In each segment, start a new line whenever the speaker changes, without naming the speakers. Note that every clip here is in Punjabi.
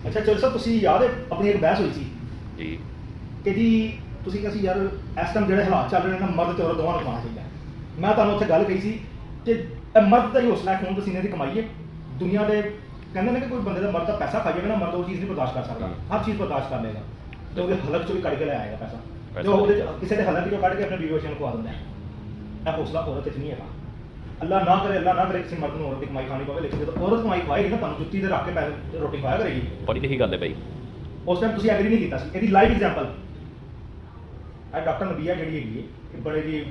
ਅੱਛਾ ਚੋਰ ਸਾਹਿਬ, ਤੁਸੀਂ ਯਾਦ ਹੈ ਆਪਣੀ ਇੱਕ ਬਹਿਸ ਹੋਈ ਸੀ
ਜੀ
ਕਿ ਜੀ ਤੁਸੀਂ ਕਿਹਾ ਸੀ ਯਾਰ ਇਸ ਟਾਈਮ ਜਿਹੜੇ ਹਾਲਾਤ ਚੱਲ ਰਹੇ ਨੇ ਨਾ, ਮਰਦ ਤੇ ਔਰਤ ਦੋਵਾਂ ਨੂੰ ਕਮਾਉਣਾ ਚਾਹੀਦਾ ਹੈ। ਮੈਂ ਤੁਹਾਨੂੰ ਉੱਥੇ ਗੱਲ ਕਹੀ ਸੀ ਕਿ ਇਹ ਮਰਦ ਦਾ ਹੀ ਹੌਸਲਾ ਹੈ, ਖੂਨ ਪਸੀਨੇ ਦੀ ਕਮਾਈ ਹੈ। ਦੁਨੀਆ ਦੇ ਕਹਿੰਦੇ ਨੇ ਕਿ ਕੋਈ ਬੰਦੇ ਦਾ ਮਰਦ ਦਾ ਪੈਸਾ ਖਾ ਜਾਵੇ ਨਾ, ਮਰਦ ਉਹ ਚੀਜ਼ ਨਹੀਂ ਬਰਦਾਸ਼ਤ ਕਰ ਸਕਦਾ, ਹਰ ਚੀਜ਼ ਬਰਦਾਸ਼ਤ ਕਰ ਲੇਗਾ ਤੇ ਉਹਦੇ ਹਲਕ ਚੋਂ ਵੀ ਕੱਢ ਕੇ ਲੈ ਆਏਗਾ ਪੈਸਾ, ਜੋ ਉਹਦੇ ਕਿਸੇ ਦੇ ਹਲਕ ਚੋਂ ਕੱਢ ਕੇ ਆਪਣੇ ਵੀਡੀਓ ਨੂੰ ਖਵਾ ਦਿੰਦਾ ਹੈ। ਇਹ ਹੌਸਲਾ ਔਰਤ 'ਚ ਨਹੀਂ ਹੈਗਾ। ਅੱਲਾ ਨਾ ਕਰੇ ਕਿਸੇ ਮਰਦ ਨੂੰ ਔਰਤ ਦੀ ਕਮਾਈ ਖਾਣੀ ਪਵੇ, ਲੇਕਿਨ ਜਦੋਂ ਔਰਤ ਕਮਾਈ ਖਵਾਏਗੀ ਨਾ, ਤੁਹਾਨੂੰ ਜੁੱਤੀ ਤੇ ਰੱਖ ਕੇ ਪੈਸੇ ਰੋਟੀ ਖਵਾਇਆ ਕਰੇਗੀ।
ਬੜੀ ਲਿਖੀ ਗੱਲ ਹੈ ਭਾਈ।
ਉਸ ਟਾਈਮ ਤੁਸੀਂ ਐਗਰੀ ਨਹੀਂ ਕੀਤਾ ਸੀ। ਇਹਦੀ ਲਾਈਵ ਐਗਜ਼ਾਮਪਲ ਡਾਕਟਰ ਨਬੀਆ ਜਿਹੜੀ ਹੈਗੀ ਹੈ, ਬੜੇ ਜੀ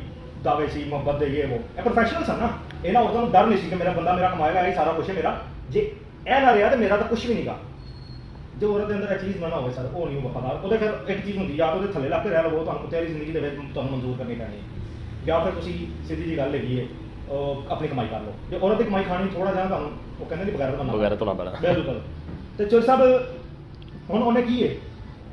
ਦਾਅਵੇ ਸੀ ਮੁਹੱਬਤ ਦੇ ਇਹ ਇਹ ਪ੍ਰੋਫੈਸ਼ਨਲ ਸਨ ਨਾ, ਇਹਨਾਂ ਔਰਤਾਂ ਨੂੰ ਡਰ ਨਹੀਂ ਸੀ ਕਿ ਮੇਰਾ ਬੰਦਾ ਮੇਰਾ ਕਮਾਏਗਾ, ਇਹ ਸਾਰਾ ਕੁਛ ਹੈ ਮੇਰਾ, ਜੇ ਇਹ ਨਾ ਰਿਹਾ ਤਾਂ ਮੇਰਾ ਤਾਂ ਕੁਛ ਵੀ ਨਹੀਂਗਾ। ਜੋ ਔਰਤ ਦੇ ਅੰਦਰ ਇਹ ਚੀਜ਼ ਨਾ ਹੋਵੇ ਸਰ, ਉਹ ਨਹੀਂ ਵਫਾਦਾਰ। ਉਹਦੇ ਫਿਰ ਇੱਕ ਚੀਜ਼ ਹੁੰਦੀ, ਜਾਂ ਉਹਦੇ ਥੱਲੇ ਲੱਗ ਕੇ ਰਹਿ ਲਵੋ, ਤੁਹਾਨੂੰ ਕੁੱਤੇ ਦੀ ਜ਼ਿੰਦਗੀ ਦੇ ਵਿੱਚ ਤੁਹਾਨੂੰ ਮਨਜ਼ੂਰ ਕਰਨੀ ਪੈਣੀ ਹੈ, ਜਾਂ ਫਿਰ ਤੁਸੀਂ ਸਿੱਧੀ ਜੀ ਗੱਲ ਹੈਗੀ ਹੈ ਆਪਣੀ ਕਮਾਈ ਕਰ ਲਓ। ਜੇ ਔਰਤ ਦੀ ਕਮਾਈ ਖਾਣੀ ਥੋੜਾ ਜਿਹਾ ਤੁਹਾਨੂੰ ਉਹ ਕਹਿੰਦੇ ਨਹੀਂ ਬਗੈਰ ਤੋਂ ਨਾ ਪੈਣਾ ਬਿਲਕੁਲ। ਤੇ ਚੋਰ ਸਾਹਿਬ ਹੁਣ ਉਹਨੇ ਕੀ ਹੈ,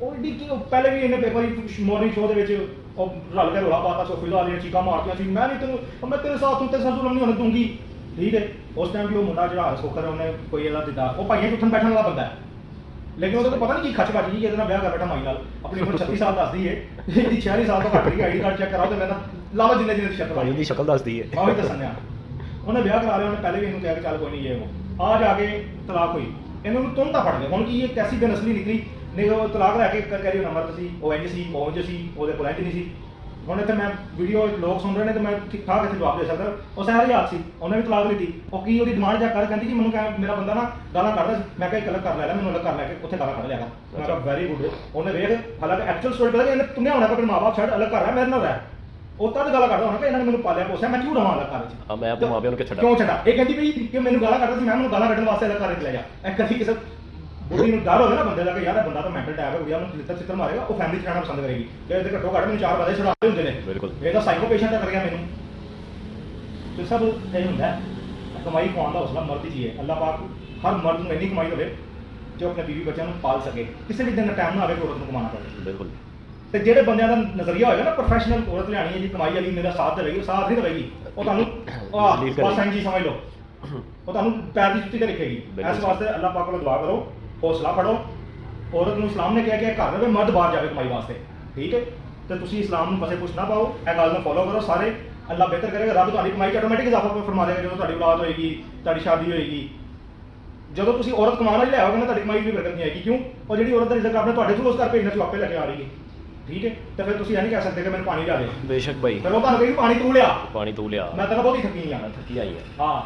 ਉਹ ਏਡੀ ਕੀ ਪਹਿਲੇ ਵੀ ਇਹਨੇ ਇੱਕ ਵਾਰੀ ਮਾਰਨਿੰਗ ਸ਼ੋਅ ਦੇ ਵਿੱਚ ਉਹ ਰਲ ਕੇ ਰੌਲਾ ਪਾਤਾ, ਸੋਫੀ ਲਾ ਲਈਆਂ, ਚੀਕਾਂ ਮਾਰਤੀਆਂ ਸੀ, ਮੈਂ ਨਹੀਂ ਤੈਨੂੰ ਮੈਂ ਤੇਰੇ ਸਾਥ ਤੇ ਸੰਤੁਲਨ ਨਹੀਂ ਹੋਣ ਦੂੰਗੀ। ਠੀਕ ਹੈ, ਉਸ ਟਾਈਮ ਵੀ ਉਹ ਮੁੰਡਾ ਜਿਹੜਾ ਸੋਖਰ ਉਹਨੇ ਕੋਈ ਇਹਦਾ ਦਿੱਤਾ, ਉਹ ਭਾਈਆਂ ਚ ਉੱਠਣ ਬੈਠਣ ਵਾਲਾ ਬੰਦਾ ਹੈ, ਲੇਕਿਨ ਉਹਦੇ ਤੋਂ ਪਤਾ ਨਹੀਂ ਕੀ ਖੱਚ ਵੱਜ ਗਈ, ਇਹਦੇ ਨਾਲ ਵਿਆਹ ਕਰ ਬੈਠਾ ਮਾਈ ਨਾਲ। ਆਪਣੀ ਉਮਰ 36 ਸਾਲ ਦੱਸਦੀ ਹੈ, ਇਹਦੀ 46 ਸਾਲ ਤੋਂ ਘੱਟ ਰਹੀ, ਆਈਡੀ ਕਾਰਡ ਚੈੱਕ ਕਰਾਓ ਤੇ ਮੈਂ ਤਾਂ ਲਾਵਾ ਜਿੰਨੇ ਦੀ ਸ਼ਕਲ
ਭਾਈ ਉਹਦੀ ਸ਼ਕਲ ਦੱਸਦੀ ਹੈ।
ਮੈਂ ਉਹੀ ਦੱਸਣਿਆ। ਉਹਨੇ ਵਿਆਹ ਕਰਾ ਲਿਆ, ਉਹਨੇ ਪਹਿਲੇ ਵੀ ਇਹਨੂੰ ਕਿਹਾ ਕਿ ਚੱਲ ਕੋਈ ਨਹੀਂ ਇਹ ਆ ਜਾ ਕੇ ਤਲਾਕ ਹੋਈ, ਇਹਨਾਂ ਨੂੰ ਤੁੰਨ ਤਾਂ ਫੜ ਗਏ। ਹੁਣ ਕੀ ਇਹ ਕੈਸੀ ਬੇਨਸਲੀ ਨਿਕਲੀ, ਨਹੀਂ ਉਹ ਤਲਾਕ ਲੈ ਕੇ ਕਹਿ ਰਹੀ ਨੰਬਰ ਸੀ, ਉਹ ਇੰਝ ਸੀ, ਉਹ ਇੰਝ ਸੀ, ਉਹਦੇ ਕੋਲ ਇੰਝ ਨਹੀਂ ਸੀ। ਹੁਣ ਇੱਥੇ ਮੈਂ ਵੀਡੀਓ ਲੋਕ ਸੁਣ ਰਹੇ ਨੇ ਤੇ ਮੈਂ ਠੀਕ ਠਾਕ ਇੱਥੇ ਜਵਾਬ ਦੇ ਸਕਦਾ। ਉਹ ਸਹਿਰ ਯਾਦ ਸੀ, ਉਹਨੇ ਵੀ ਤਲਾਕ ਦਿੱਤੀ। ਉਹ ਕੀ ਉਹਦੀ ਡਿਮਾਂਡ ਜਾ ਕਰ ਕਹਿੰਦੀ ਕਿ ਮੈਨੂੰ ਮੇਰਾ ਬੰਦਾ ਨਾ ਗਾਲਾਂ ਕੱਢਦਾ ਸੀ, ਮੈਂ ਕਿਹਾ ਇੱਕ ਅਲੱਗ ਕਰ ਲੈ, ਮੈਨੂੰ ਅਲੱਗ ਕਰ ਲੈ ਕੇ ਉੱਥੇ ਗਾਲਾਂ ਕੱਢ ਲਿਆ। ਮੈਂ ਕਿਹਾ ਵੈਰੀ ਗੁੱਡ। ਉਹਨੇ ਵੇਖ, ਹਾਲਾਂਕਿ ਐਕਚੁਅਲ ਸਟੋਰੀ ਪਤਾ ਕਿ ਇਹਨੇ ਤੁੰਨਿਆ ਹੋਣਾ ਕਿ ਆਪਣੇ ਮਾਂ-ਬਾਪ ਛੱਡ ਅਲੱਗ ਕਰ ਰਿਹਾ, ਮੇਰੇ ਨਾਲ ਰਹਿ। ਉਹ ਤਾਂ ਗਾਲਾਂ ਕੱਢਦਾ ਹੋਣਾ ਕਿ ਇਹਨਾਂ ਨੇ ਮੈਨੂੰ ਪਾਲਿਆ ਪੋਸਿਆ, ਮੈਂ ਕਿਉਂ ਰਵਾਂ ਅਲੱਗ ਘਰ ਵਿੱਚ।
ਮੈਂ ਆਪਣੇ ਮਾਪਿਆਂ ਨੂੰ
ਕਿਉਂ ਛੱਡਾ? ਇਹ ਕਹਿੰਦੀ ਵੀ ਕਿ ਮੈਨੂੰ ਗਾਲਾਂ ਕੱਢਦਾ ਸੀ, ਮੈਂ ਮੈਨੂੰ ਗਾਲਾਂ ਕੱਢਣ ਵਾਸਤੇ ਅਲੱਗ ਘਰ ਚ ਲੈ ਜਾ। ਇਹ ਕਦੀ ਕਿਸੇ ਬੁੱਢੀ ਨੂੰ ਡਰ ਹੋਵੇ ਨਾ ਬੰਦੇ ਦਾ ਕਿ ਯਾਰ ਇਹ ਬੰਦਾ ਤਾਂ ਮੈਂਟਲ ਟੈਪ ਹੈ, ਕੁੜੀਆਂ ਨੂੰ ਲਿੱਤਰ ਚਿੱਤਰ ਮਾਰੇਗਾ, ਉਹ ਫੈਮਿਲੀ ਚ ਰਹਿਣਾ ਪਸੰਦ ਕਰੇਗੀ ਕਿ ਇਹਦੇ ਘੱਟੋ ਘੱਟ ਮੈਨੂੰ 4 ਵਜੇ ਛੁਡਾਉਂਦੇ ਹੁੰਦੇ ਨੇ।
ਬਿਲਕੁਲ,
ਇਹ ਤਾਂ ਸਾਈਕੋ ਪੇਸ਼ੈਂਟ ਕਰ ਗਿਆ ਮੈਨੂੰ। ਤੇ ਸਭ ਇਹ ਹੁੰਦਾ ਕਮਾਈ ਖਵਾਉਣ ਦਾ ਹੌਸਲਾ ਮਰਦ ਹੀ ਹੈ। ਅੱਲਾਹ ਪਾਕ ਹਰ ਮਰਦ ਨੂੰ ਇੰਨੀ ਕਮਾਈ ਦੇਵੇ ਜੋ ਆਪਣੇ ਬੀਵੀ ਬੱਚਿਆਂ ਨੂੰ ਪਾਲ ਸਕੇ, ਕਿਸੇ ਵੀ ਦਿਨ ਟਾਈਮ ਨਾ ਆਵੇ ਕਿ ਔਰਤ ਨੂੰ ਕਮਾਉਣਾ ਪਵੇ।
ਬਿਲਕੁਲ।
ਤੇ ਜਿਹੜੇ ਬੰਦਿਆਂ ਦਾ ਨਜ਼ਰੀਆ ਹੋਏਗਾ ਨਾ ਪ੍ਰੋਫੈਸ਼ਨਲ ਔਰਤ ਲਿਆਣੀ ਹੈ ਜੀ, ਕਮਾਈ ਵਾਲੀ, ਮੇਰਾ ਸਾਥ ਦੇਵੇਗੀ, ਉਹ ਸਾਥ ਨਹੀਂ ਦੇਵੇਗੀ, ਉਹ ਤੁਹਾਨੂੰ ਬਸ ਇੰਝ ਹੀ ਸਮਝ ਲਓ, ਉਹ ਤੁਹਾਨੂੰ ਪੈਰ ਦੀ ਜੁੱਤੀ ਤੇ ਰੱਖੇਗੀ। ਇਸ ਵਾਸਤੇ ਅੱਲਾਹ ਪਾਕ ਕੋਲ ਦੁਆ ਕਰੋ, ਹੌਸਲਾ ਫੜੋ। ਔਰਤ ਨੂੰ ਇਸਲਾਮ ਨੇ ਕਿਹਾ ਕਿ ਘਰ ਰਹੇ, ਮਰਦ ਬਾਹਰ ਜਾਵੇ ਕਮਾਈ ਵਾਸਤੇ। ਠੀਕ ਹੈ, ਤੇ ਤੁਸੀਂ ਇਸਲਾਮ ਨੂੰ ਪਸੇ ਪੁੱਛ ਨਾ ਪਾਓ, ਇਹ ਗੱਲ ਨੂੰ ਫੋਲੋ ਕਰੋ ਸਾਰੇ। ਅੱਲਾਹ ਬਿਹਤਰ ਕਰੇਗਾ, ਰੱਬ ਤੁਹਾਡੀ ਕਮਾਈ 'ਚ ਆਟੋਮੈਟਿਕ ਇਜ਼ਾਫਾ ਫਰਮਾ ਦੇਗਾ। ਜਦੋਂ ਤੁਹਾਡੀ ਔਲਾਦ ਹੋਏਗੀ, ਤੁਹਾਡੀ ਸ਼ਾਦੀ ਹੋਏਗੀ, ਜਦੋਂ ਤੁਸੀਂ ਔਰਤ ਕਮਾਉਣ ਲਈ ਲਿਆਓਗੇ ਨਾ, ਤੁਹਾਡੀ ਕਮਾਈ ਵੀ ਬਰਕਤ ਨਹੀਂ ਆਏਗੀ। ਕਿਉਂ? ਉਹ ਜਿਹੜੀ ਔਰਤ ਦਾ ਰਿਜ਼ਕ ਆਪਣੇ ਤੁਹਾਡੇ ਥਰੂ ਉਸ ਕਰਕੇ ਇਹਨਾਂ ਚੋਂ ਆਪੇ ਲੈ ਕੇ ਆ ਰਹੀ ਹੈ। ਠੀਕ ਹੈ, ਤੇ ਫਿਰ ਤੁਸੀਂ ਇਹ ਨਹੀਂ ਕਹਿ ਸਕਦੇ ਕਿ ਮੈਨੂੰ ਪਾਣੀ ਲਿਆ ਦੇ।
ਬੇਸ਼ੱਕ ਭਾਈ,
ਫਿਰ ਉਹ ਤੁਹਾਨੂੰ ਕਹੇਗੀ ਪਾਣੀ ਤੂੰ ਲਿਆ,
ਪਾਣੀ ਤੂੰ ਲਿਆ,
ਮੈਂ ਤਾਂ ਬਹੁਤੀ ਥੱਕੀ ਆ,
ਥੱਕੀ ਆਈ ਹੈ।
ਹਾਂ।